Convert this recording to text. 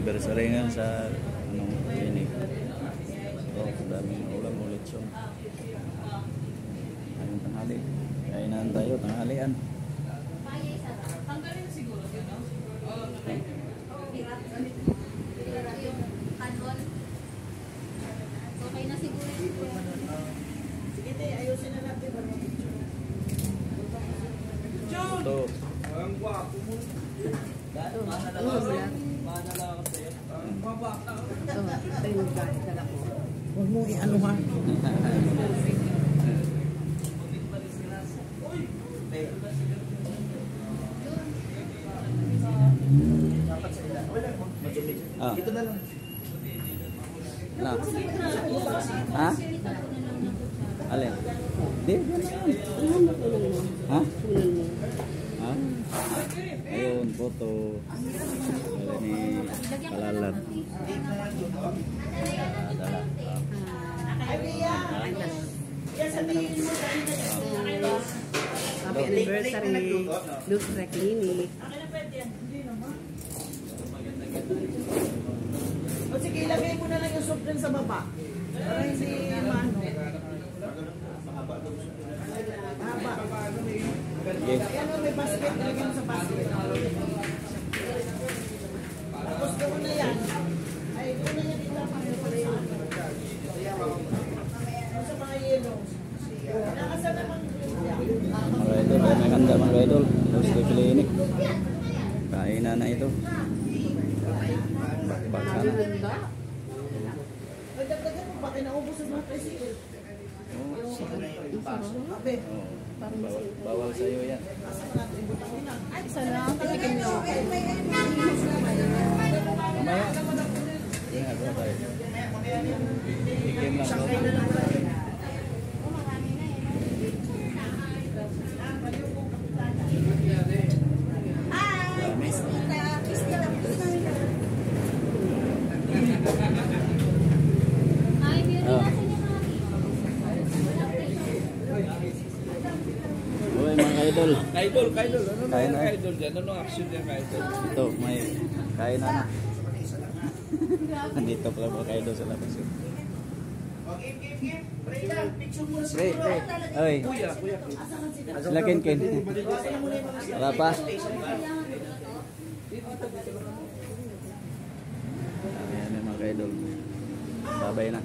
anniversary nga sa anong clinic. So, daming ulam ulit so. Ayun tanghali. Kainan tayo, tanghalian. Tanggalin siguro yun, no? Okay na siguro. Sige, ayusin na natin. Ito. Ang guwapo mo. Huwag mo i-ano ha. Ah. Ito na lang. Na. Ha? Alin? Di. Ha? Ha? Ayun, photo. Wala ni Kalalat. Dala. Happy anniversary, Luke's Clinic. O sige, ilagay mo na lang yung soft drink sa baba. Para hindi maano. Haba. Okay. Ayan o, may basket. Ilagay mo sa basket. Tapos gawin na yan. Ay, gawin na yan dito. Sa mga yellow. Nakasal naman Mga idol, ay maganda mga idol. Luke's Clinic. Kainan na ito. Bakbakan. Nagdagdagan mo ba? Kinaubos ang mga tricycle. Abe. Bawal sa iyo yan. Ay, isa lang. Patikin nyo. Mamaya. Yan, bro, tayo. Ikim lang. Ay, beauty Oh. natin yung Uy, mga idol. Kaidol. Ano na Kain yung na. kaidol dyan? Ano ang action dyan, kaidol? Ito, may kainan na. Nandito pala mga idol sa labas. Pre. Oy. Sila Ken. Wala pa. Ayan yung mga idol. Babay na.